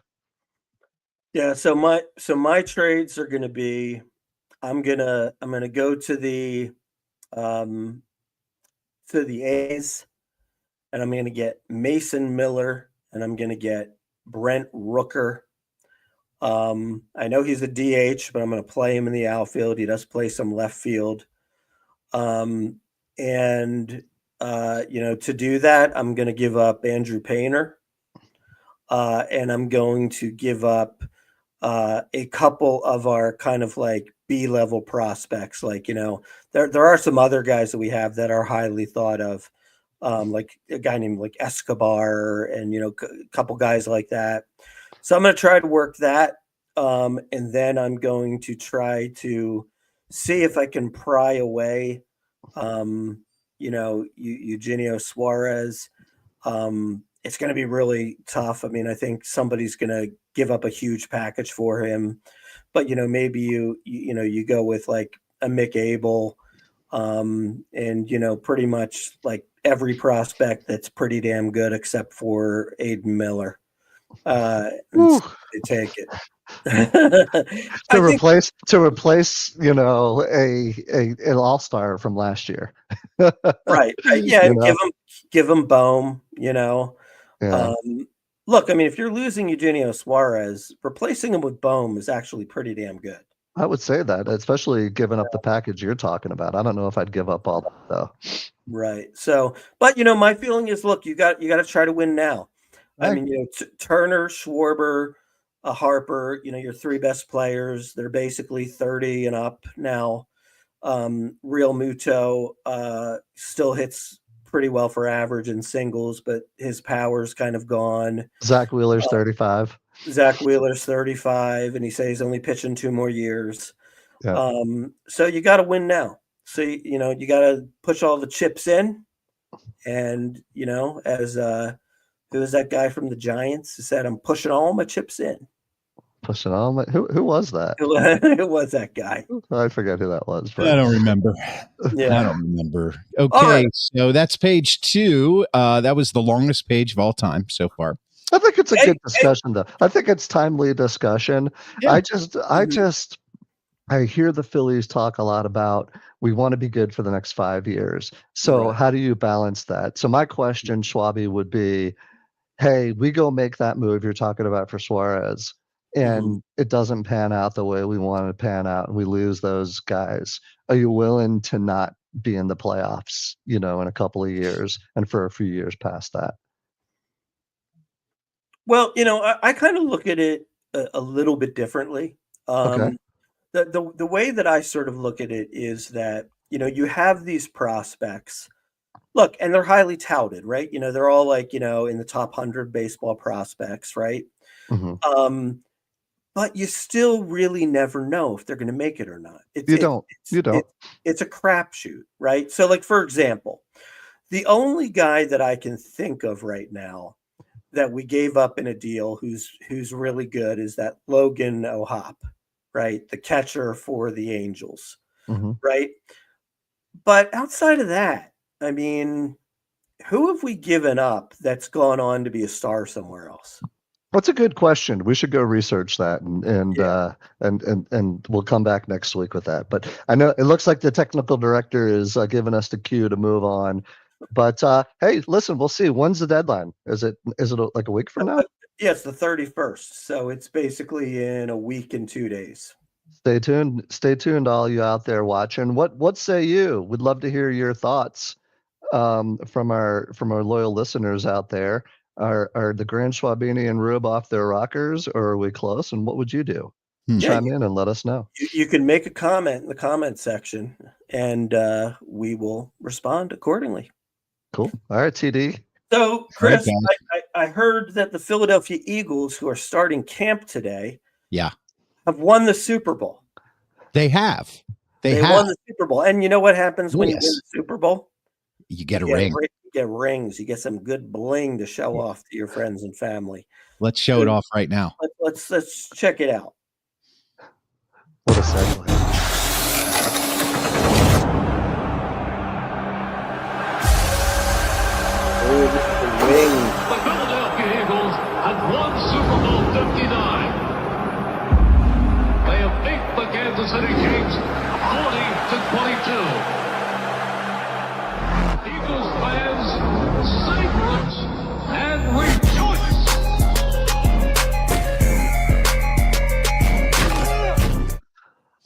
Yeah. So my trades are going to be, I'm gonna go to the A's, and I'm going to get Mason Miller, and I'm going to get Brent Rooker. I know he's a DH, but I'm going to play him in the outfield. He does play some left field. To do that, I'm going to give up Andrew Painter. And I'm going to give up a couple of our kind of like B-level prospects. Like, there are some other guys that we have that are highly thought of, like a guy named like Escobar and, a couple guys like that. So I'm going to try to work that. And then I'm going to try to see if I can pry away, Eugenio Suarez. It's going to be really tough. I mean, I think somebody's going to give up a huge package for him, but, maybe you go with like a Mick Abel, and, pretty much like every prospect that's pretty damn good except for Aiden Miller. And so they take it. to replace an all-star from last year. Right. Yeah. Give him Bohm, Yeah. Look, I mean, if you're losing Eugenio Suarez, replacing him with Bohm is actually pretty damn good. I would say that, especially giving up the package you're talking about. I don't know if I'd give up all that though. Right. So, but my feeling is, look, you got to try to win now. I mean, Turner, Schwarber, Harper, your three best players, they're basically 30 and up now. Realmuto still hits pretty well for average in singles, but his power's kind of gone. Zach Wheeler's 35. Zach Wheeler's 35, and he says he's only pitching 2 more years. Yeah. So you got to win now. So, you got to push all the chips in. And, as who was that guy from the Giants who said, I'm pushing all my chips in? Pushing all my, who was that? Who was that guy? I forget who that was. But I don't remember. Yeah. I don't remember. Okay, right. So that's page 2. That was the longest page of all time so far. I think it's a good discussion, though. I think it's timely discussion. Yeah. I hear the Phillies talk a lot about we want to be good for the next 5 years. So how do you balance that? So my question, Schwabi, would be, hey, we go make that move you're talking about for Suarez, and it doesn't pan out the way we want it to pan out, and we lose those guys. Are you willing to not be in the playoffs, in a couple of years and for a few years past that? Well, I kind of look at it a little bit differently. Okay. The way that I sort of look at it is that, you have these prospects. Look, and they're highly touted, right? They're all like, in the top 100 baseball prospects, right? But you still really never know if they're going to make it or not. You don't. It's a crapshoot, right? So, like, for example, the only guy that I can think of right now that we gave up in a deal who's really good is that Logan O'Hop, right? The catcher for the Angels, right? But outside of that, I mean, who have we given up that's gone on to be a star somewhere else? That's a good question. We should go research that, and we'll come back next week with that. But I know it looks like the technical director is giving us the cue to move on. But hey, listen, we'll see. When's the deadline? Is it like a week from now? Yeah, it's the 31st. So it's basically in a week and 2 days. Stay tuned. Stay tuned, all you out there watching. What say you? We'd love to hear your thoughts from our loyal listeners out there. Are the Grand Schwabini and Rube off their rockers, or are we close? And what would you do? Chime in and let us know. You can make a comment in the comment section, and we will respond accordingly. Cool. All right, TD. So, Chris, I heard that the Philadelphia Eagles, who are starting camp today, have won the Super Bowl. They have. They won the Super Bowl. And you know what happens when you win the Super Bowl? You get a ring. You get rings. You get some good bling to show off to your friends and family. Let's show it off right now. Let's check it out. What a segue. The ring. The Philadelphia Eagles have won Super Bowl 59. They have beat the Kansas City Chiefs 40-22. Eagles fans, celebrate and rejoice.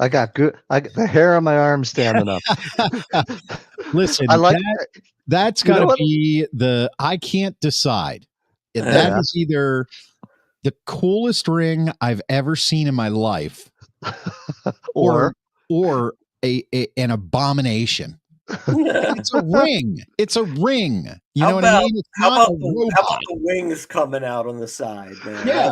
I got the hair on my arm standing up. Listen, I like that's got to be I can't decide. That is either the coolest ring I've ever seen in my life, or an abomination. It's a ring. It's a ring. You know what I mean? How about the wings coming out on the side, man? Yeah.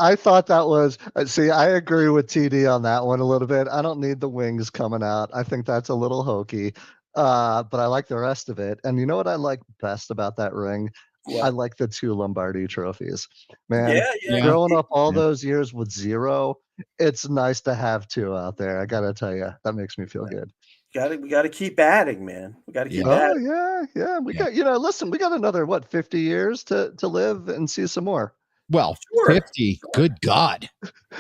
I thought that was, see, I agree with TD on that one a little bit. I don't need the wings coming out. I think that's a little hokey. But I like the rest of it. And you know what I like best about that ring? Yeah. I like the 2 Lombardi trophies. Man, growing up all those years with 0, it's nice to have 2 out there. I got to tell you, that makes me feel good. We got to keep adding, man. We got to keep adding. Yeah. We got, listen, we got another 50 years to live and see some more. Well, 50. Good God.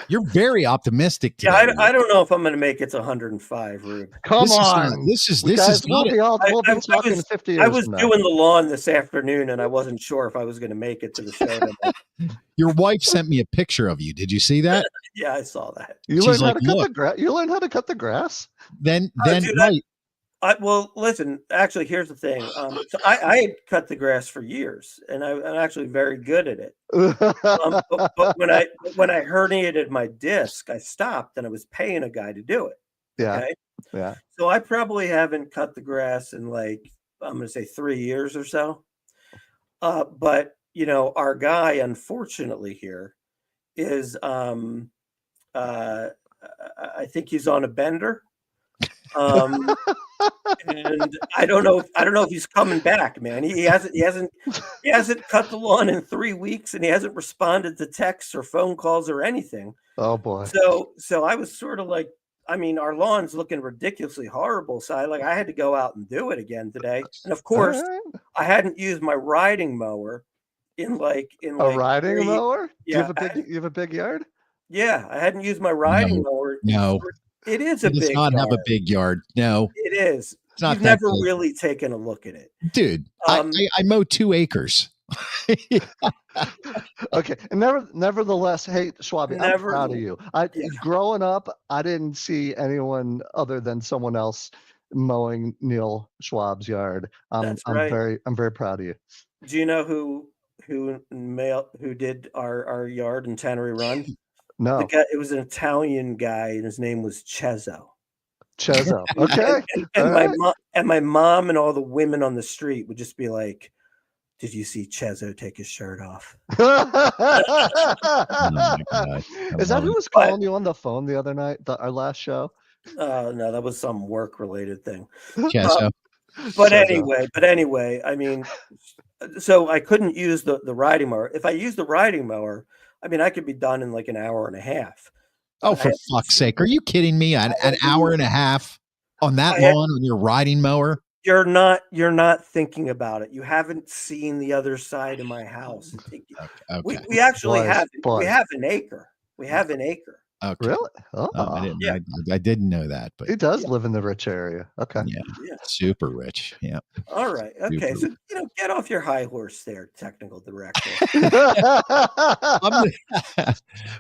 You're very optimistic today. Yeah, I don't know if I'm going to make it to 105, Rube. Come on. This is we'll be talking 50 years. I was doing the lawn this afternoon, and I wasn't sure if I was going to make it to the show. Your wife sent me a picture of you. Did you see that? Yeah, I saw that. You learned how to cut the grass. You learned how to cut the grass. Then dude, right. Well, listen. Actually, here's the thing. So I had cut the grass for years, and I'm actually very good at it. But when I herniated my disc, I stopped, and I was paying a guy to do it. Yeah. Okay? Yeah. So I probably haven't cut the grass in I'm going to say 3 years or so. But our guy, unfortunately, here is I think he's on a bender. And I don't know if he's coming back, man. He hasn't cut the lawn in 3 weeks, and he hasn't responded to texts or phone calls or anything. Oh boy. So I was sort of like, I mean, our lawn's looking ridiculously horrible. So I had to go out and do it again today. And of course, I hadn't used my riding mower in a riding mower? Yeah. Do you have a big yard? Yeah, I hadn't used my riding mower. No. It is a big yard. It does not have a big yard. No. It is. It's not. You've never really taken a look at it. Dude, I mow 2 acres. Okay. And nevertheless, hey, Schwabi, I'm proud of you. Growing up, I didn't see anyone other than someone else mowing Neil Schwab's yard. I'm very proud of you. Do you know who did our yard in Tannery Run? No. It was an Italian guy, and his name was Cezzo. Okay. And my mom and all the women on the street would just be like, did you see Chezo take his shirt off? Oh my God. Is that who was calling you on the phone the other night? Our last show? No, that was some work related thing. Chezo. But anyway, I mean, so I couldn't use the riding mower. If I use the riding mower, I mean, I could be done in like an hour and a half. Oh, for fuck's sake. Are you kidding me? An hour and a half on that lawn on your riding mower? You're not thinking about it. You haven't seen the other side of my house. Okay. We actually have boy. we have an acre. We have an acre. Okay. Really? Oh, I didn't. I didn't know that, but he does live in the rich area. Okay. Yeah. Super rich. Yeah. All right. Okay. So get off your high horse there, technical director.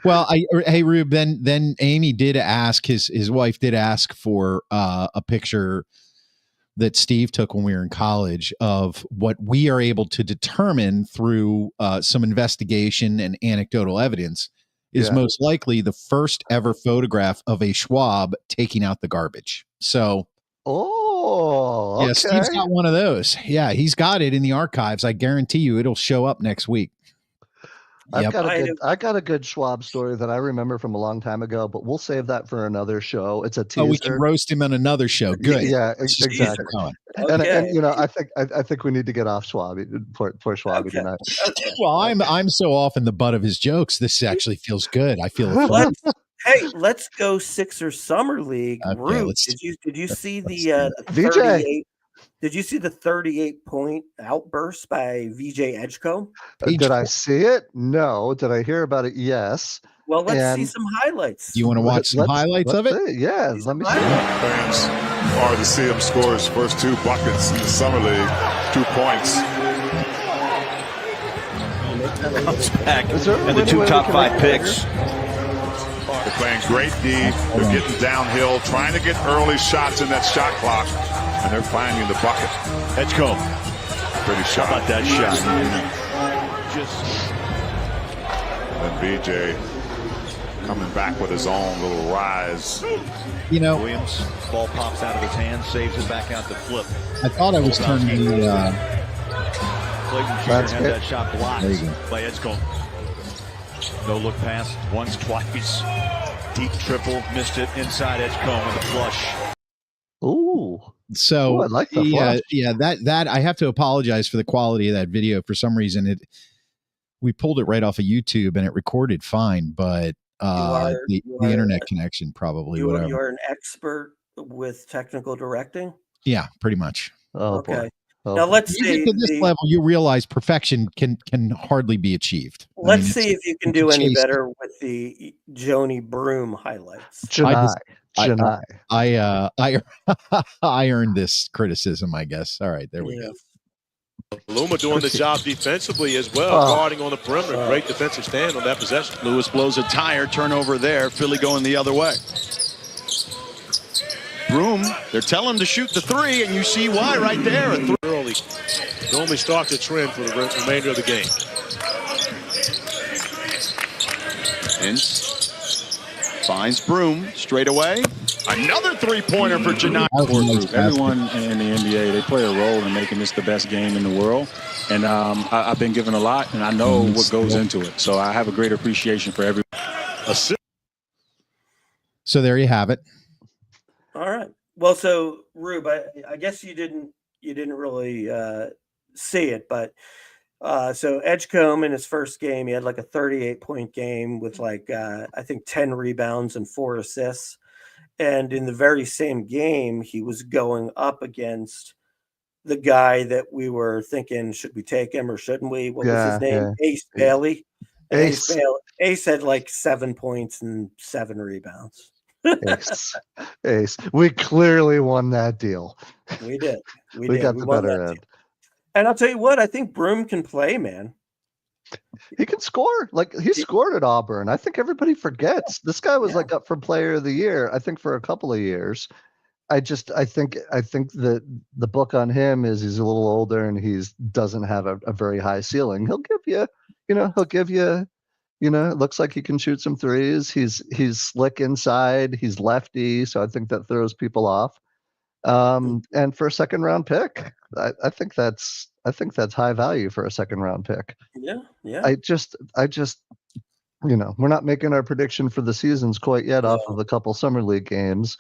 Well, hey Rube. Then Amy did ask his wife did ask for a picture that Steve took when we were in college of what we are able to determine through some investigation and anecdotal evidence is most likely the first ever photograph of a Schwab taking out the garbage. So, okay. Yeah, Steve's got one of those. Yeah, he's got it in the archives. I guarantee you it'll show up next week. I got a good Schwab story that I remember from a long time ago, but we'll save that for another show. It's a teaser. Oh, we can roast him on another show. Good. Yeah, exactly. And you know, I think we need to get off Schwab, poor Schwab tonight. Okay. Well, I'm so off in the butt of his jokes. This actually feels good. I feel let's go Sixer Summer League. Okay, Rube, did you see the 38? Did you see the 38-point outburst by VJ Edgecombe? Did I see it? No. Did I hear about it? Yes. Well, let's see some highlights. Do you want to watch some highlights of it? Yeah, let me see. Fans are to see him score his first 2 buckets in the Summer League, 2 points. Comes back and the 2 top 5 picks. They're playing great D. They're getting downhill, trying to get early shots in that shot clock, and they're finding the bucket. Edgecombe. Pretty shot. How about that shot? And BJ coming back with his own little rise. You know, Williams, ball pops out of his hand, saves it back out to Flip. I thought I was turning the Clayton Jr. had that shot blocked by Edgecombe. No look pass, once, twice. Deep triple, missed it inside Edgecombe with a flush. Ooh. So I like the flush. that I have to apologize for the quality of that video. For some reason, we pulled it right off of YouTube and it recorded fine, but the internet connection probably whatever. You are an expert with technical directing. Yeah, pretty much. Oh, okay. boy. Now let's see. To this level, you realize perfection can hardly be achieved. Let's see if you can do any better with the Joni Broom highlights. I earned this criticism, I guess. All right, there we go. Luma doing the job defensively as well, guarding on the perimeter. Great defensive stand on that possession. Lewis blows a tire, turnover there. Philly going the other way. Broom, they're telling him to shoot the 3, and you see why right there. Early. Normally starts a trend for the remainder of the game. Ince finds Broom straight away. Another 3-pointer for Janai. Everyone in the NBA, they play a role in making this the best game in the world. And I've been given a lot, and I know what goes into it. So I have a great appreciation for everyone. So there you have it. All right. Well, so Rube, I guess you didn't really see it, but so Edgecombe in his first game, he had like a 38-point game with like I think 10 rebounds and 4 assists. And in the very same game, he was going up against the guy that we were thinking, should we take him or shouldn't we? What was his name? Ace Bailey. Ace had like 7 points and 7 rebounds. Ace. We clearly won that deal. We did. We got the better end. And I'll tell you what, I think Broom can play, man. He can score. Like he scored at Auburn. I think everybody forgets. This guy was like up for Player of the Year, I think, for a couple of years. I think that the book on him is he's a little older and he doesn't have a very high ceiling. He'll give you, it looks like he can shoot some threes. He's slick inside. He's lefty, so I think that throws people off. And for a second round pick, I think that's high value for a second round pick. Yeah. I just we're not making our prediction for the seasons quite yet off of a couple summer league games.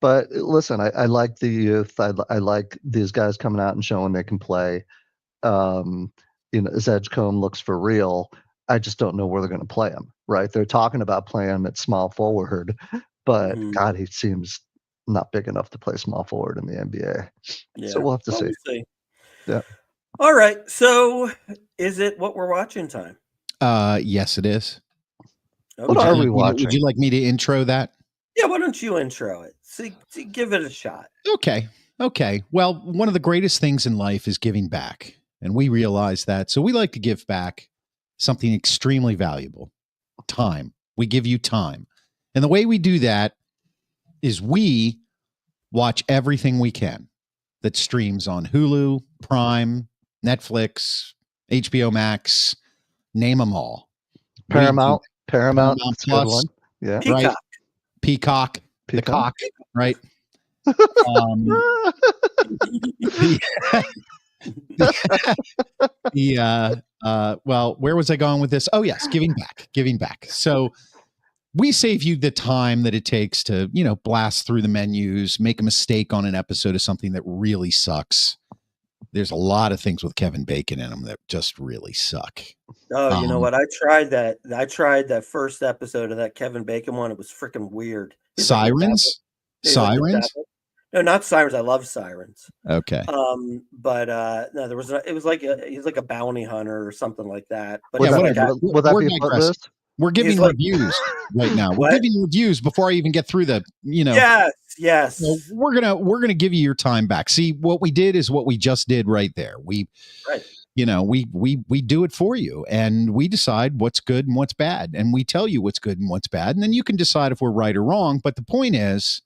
But listen, I like the youth. I like these guys coming out and showing they can play. Edgecombe looks for real. I just don't know where they're going to play him. Right? They're talking about playing him at small forward, but God, he seems not big enough to play small forward in the NBA. Yeah. So we'll have to see. Yeah. All right. So is it what we're watching time? Yes, it is. Okay. What are we watching? Would you like me to intro that? Yeah, why don't you intro it? See, give it a shot. Okay. Well, one of the greatest things in life is giving back, and we realize that. So we like to give back something extremely valuable, time. We give you time. And the way we do that is we watch everything we can that streams on Hulu, Prime, Netflix, HBO Max, name them all. Paramount, that's a good one. Yeah. Peacock. Right. Peacock. The cock, right? Well, where was I going with this? Oh, yes, giving back. So we save you the time that it takes to, blast through the menus, make a mistake on an episode of something that really sucks. There's a lot of things with Kevin Bacon in them that just really suck. Oh, you know what? I tried that first episode of that Kevin Bacon one. It was freaking weird. Sirens? Sirens? No, not Sirens. I love Sirens. Okay. But no, it was like he's like a bounty hunter or something like that. But Will like that be Footloose? We're giving reviews right now. We're giving reviews before I even get through the, Yes. So we're gonna give you your time back. See, what we did is what we just did right there. We do it for you, and we decide what's good and what's bad, and we tell you what's good and what's bad, and then you can decide if we're right or wrong. But the point is,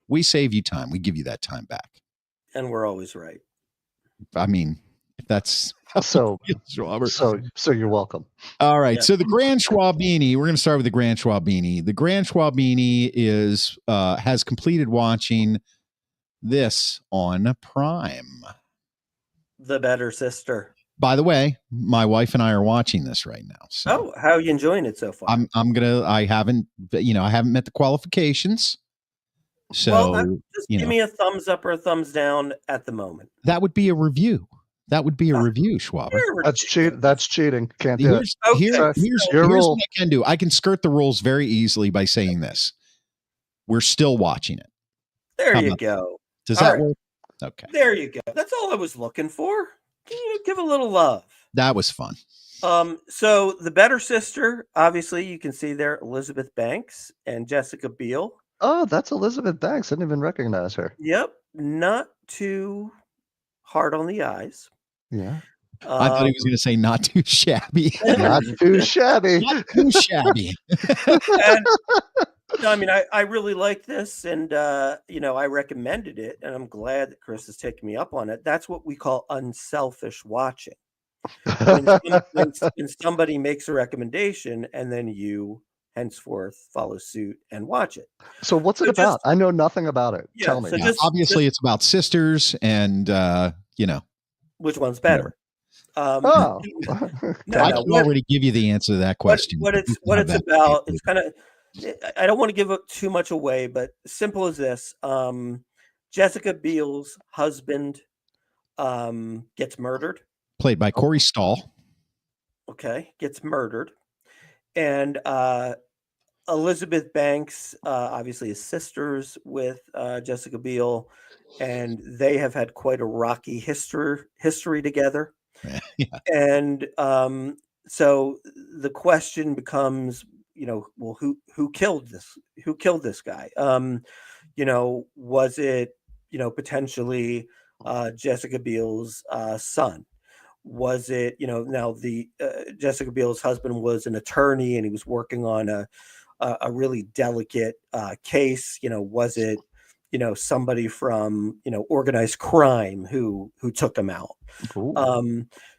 we save you time. We give you that time back, and we're always right. I mean, if that's so you're welcome. All right. Yeah. So the Grand Schwabini, we're going to start with the Grand Schwabini. The Grand Schwabini is has completed watching this on Prime. The Better Sister. By the way, my wife and I are watching this right now. So how are you enjoying it so far? I haven't met the qualifications. So give me a thumbs up or a thumbs down at the moment. That would be a review. That would be a review, Schwaber. That's cheating. Can't do it. Here's what I can do. I can skirt the rules very easily by saying this. We're still watching it. There you go. Does that work? Okay. There you go. That's all I was looking for. Give a little love. That was fun. So the Better Sister, obviously you can see there Elizabeth Banks and Jessica Biel. Oh, that's Elizabeth Banks. I didn't even recognize her. Yep. Not too hard on the eyes. Yeah. I thought he was going to say not too shabby. Not too shabby. Not too shabby. I really like this, and I recommended it, and I'm glad that Chris is taking me up on it. That's what we call unselfish watching. When somebody makes a recommendation, and then you henceforth follow suit and watch it. So what's it about? I know nothing about it. Tell me. Obviously, it's about sisters, and which one's better? I can already give you the answer to that question. What it's about? It's kind of. I don't want to give too much away, but simple as this: Jessica Biel's husband gets murdered, played by Corey Stahl. Okay, gets murdered, and Elizabeth Banks obviously is sisters with Jessica Biel, and they have had quite a rocky history together. Yeah. And so the question becomes, who killed this guy? Was it, potentially Jessica Biel's son? Was it, now the Jessica Biel's husband was an attorney and he was working on a really delicate case. Was it, somebody from, organized crime who took him out?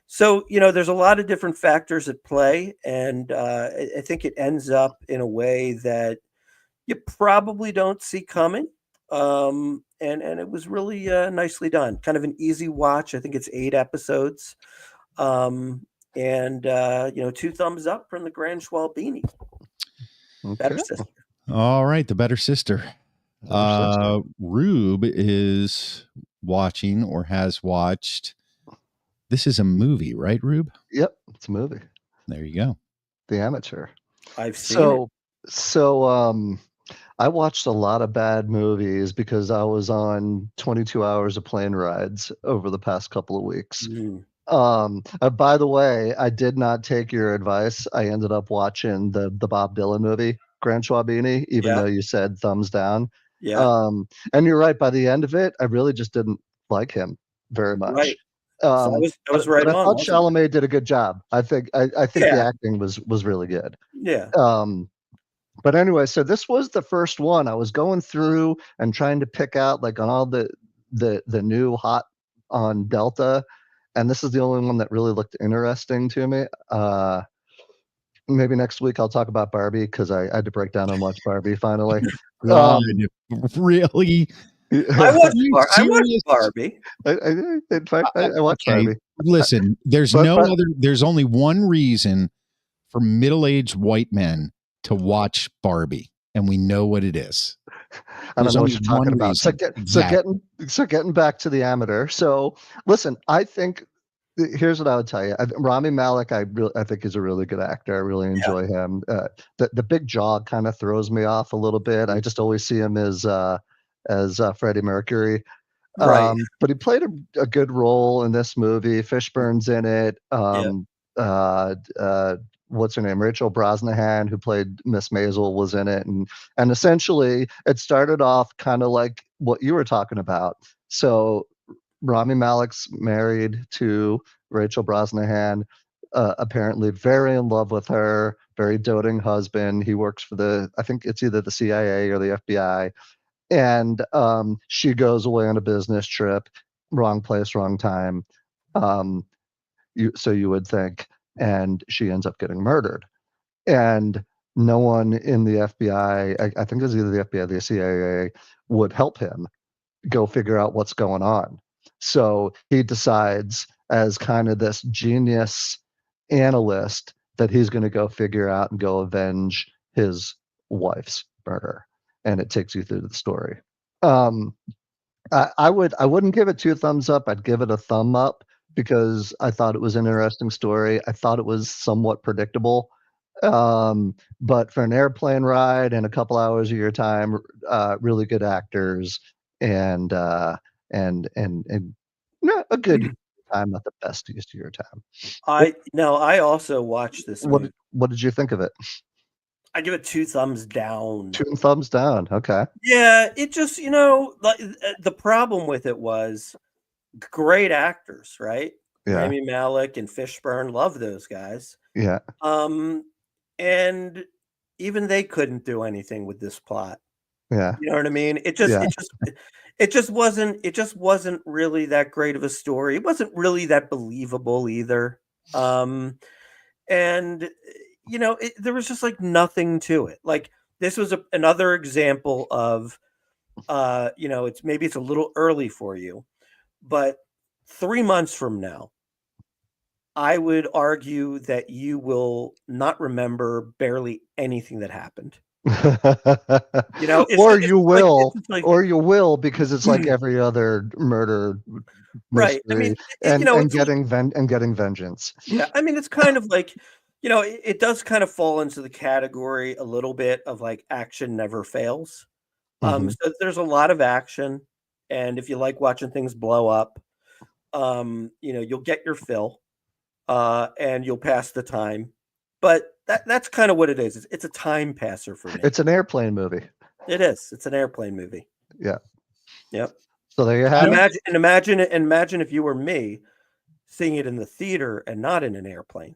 So, there's a lot of different factors at play, and I think it ends up in a way that you probably don't see coming. And it was really nicely done. Kind of an easy watch. I think it's 8 episodes. And 2 thumbs up from the Grand Schwalbini. Okay. Better Sister. All right, the Better Sister. Rube is watching or has watched. This is a movie, right, Rube? Yep, it's a movie. There you go. The Amateur. I've seen it. So I watched a lot of bad movies because I was on 22 hours of plane rides over the past couple of weeks. By the way, I did not take your advice. I ended up watching the Bob Dylan movie, Grand Schwabini, even though you said thumbs down. Yeah. And you're right. By the end of it, I really just didn't like him very much. Right. So I was right but on. I thought Chalamet did a good job. I think the acting was really good. Yeah. But anyway, so this was the first one. I was going through and trying to pick out like on all the new hot on Delta, and this is the only one that really looked interesting to me. Maybe next week I'll talk about Barbie because I had to break down and watch Barbie finally. Really? I watched Barbie. In fact, I watched Barbie. Listen, there's there's only one reason for middle-aged white men to watch Barbie, and we know what it is. I don't know what you're talking about. So getting back to the Amateur. So listen, I think here's what I would tell you. Rami Malek, I think is a really good actor. I really enjoy him. The big jaw kind of throws me off a little bit. I just always see him as Freddie Mercury. Right. But he played a good role in this movie. Fishburne's in it. What's her name? Rachel Brosnahan, who played Miss Maisel, was in it. And essentially it started off kind of like what you were talking about. So Rami Malek's married to Rachel Brosnahan, apparently very in love with her, very doting husband. He works for I think it's either the CIA or the FBI. And she goes away on a business trip, wrong place, wrong time. So you would think, and she ends up getting murdered. And no one in the FBI, I think it was either the FBI or the CIA, would help him go figure out what's going on. So he decides, as kind of this genius analyst, that he's going to go figure out and go avenge his wife's murder. And it takes you through the story. I wouldn't give it 2 thumbs up. I'd give it a thumb up because I thought it was an interesting story. I thought it was somewhat predictable. But for an airplane ride and a couple hours of your time, really good actors and a good time, not the best use of your time. I also watched this movie. What did you think of it? I give it 2 thumbs down. 2 thumbs down. Okay. Yeah, it just, the problem with it was great actors, right? Yeah. Rami Malek and Fishburne, love those guys. Yeah. And even they couldn't do anything with this plot. Yeah. You know what I mean? It just wasn't really that great of a story. It wasn't really that believable either. And there was just like nothing to it. Like this was another example of, it's a little early for you, but 3 months from now, I would argue that you will not remember barely anything that happened. Or you will because it's like every other murder, right? I mean, and getting vengeance. Yeah, I mean, it's kind of like. It does kind of fall into the category a little bit of like action never fails. So there's a lot of action, and if you like watching things blow up, you'll get your fill, and you'll pass the time. But that's kind of what it is. It's a time passer for me. It's an airplane movie. It is. It's an airplane movie. Yeah. Yep. So there you have it. Imagine if you were me, seeing it in the theater and not in an airplane.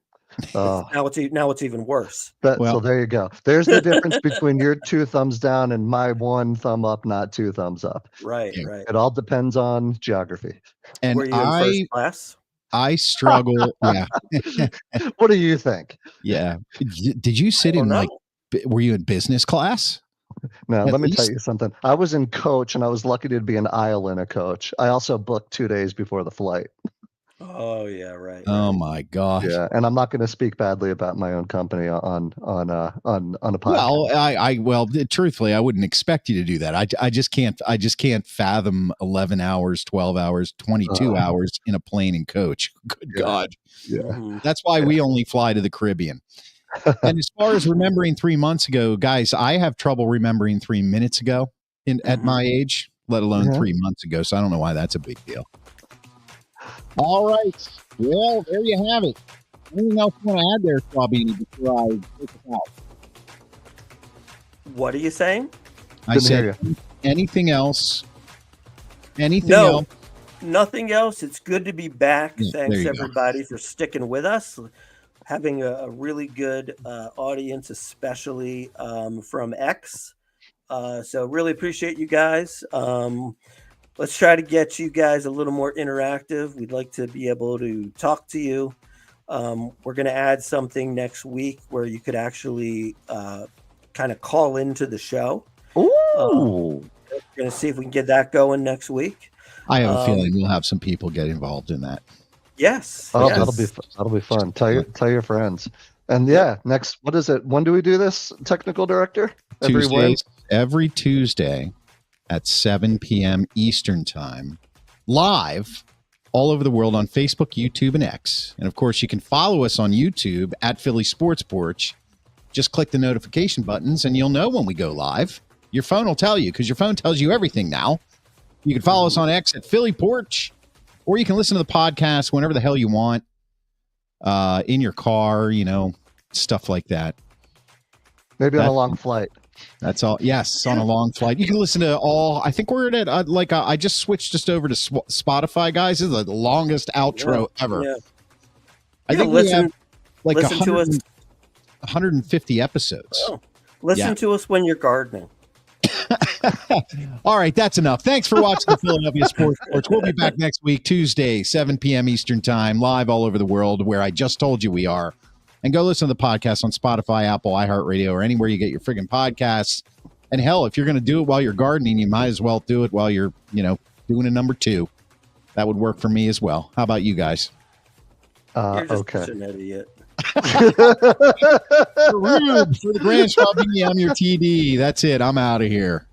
Now it's even worse. So there you go. There's the difference between your 2 thumbs down and my 1 thumb up, not 2 thumbs up. Right. It all depends on geography. And were you in first class? I struggle. Yeah. What do you think? Yeah. Did you sit in were you in business class? Now, At let me least- tell you something. I was in coach, and I was lucky to be an aisle in a coach. I also booked 2 days before the flight. Oh yeah, right. Oh my God. Yeah, and I'm not going to speak badly about my own company on a podcast. Well, truthfully, I wouldn't expect you to do that. I just can't fathom 11 hours, 12 hours, 22 hours in a plane and coach. Good God. Yeah. That's why we only fly to the Caribbean. And as far as remembering 3 months ago, guys, I have trouble remembering 3 minutes ago at my age, let alone 3 months ago. So I don't know why that's a big deal. All right. Well, there you have it. Anything else you want to add there, Schwabini, before I take it out? What are you saying? I said anything else? Anything No, else? nothing else. It's good to be back. Yeah, Thanks there you everybody for sticking with us. Having a really good audience, especially from X. So really appreciate you guys. Let's try to get you guys a little more interactive. We'd like to be able to talk to you. We're going to add something next week where you could actually kind of call into the show. Ooh. We're going to see if we can get that going next week. I have a feeling we'll have some people get involved in that. Yes. Oh, yes. that'll be fun. Tell your friends. And next, what is it? When do we do this, technical director? Every Tuesday at 7 p.m. Eastern time, live all over the world on Facebook, YouTube, and X. And of course, you can follow us on YouTube at Philly Sports Porch. Just click the notification buttons and you'll know when we go live. Your phone will tell you because your phone tells you everything now. You can follow us on X at Philly Porch, or you can listen to the podcast whenever the hell you want, in your car, stuff like that. Maybe on a long flight. That's all. Yes, on a long flight. You can listen to all. I think we're at I just switched just over to Spotify, guys. This is the longest outro ever. Yeah. I think we have like 150 episodes. Oh, listen to us when you're gardening. All right, that's enough. Thanks for watching the Philadelphia Sports Porch. We'll be back next week, Tuesday, 7 p.m. Eastern time, live all over the world where I just told you we are. And go listen to the podcast on Spotify, Apple, iHeartRadio, or anywhere you get your friggin' podcasts. And hell, if you're going to do it while you're gardening, you might as well do it while you're, doing a number 2. That would work for me as well. How about you guys? You're just Okay. an idiot. For the Grand Schwabini, I'm your TD. That's it. I'm out of here.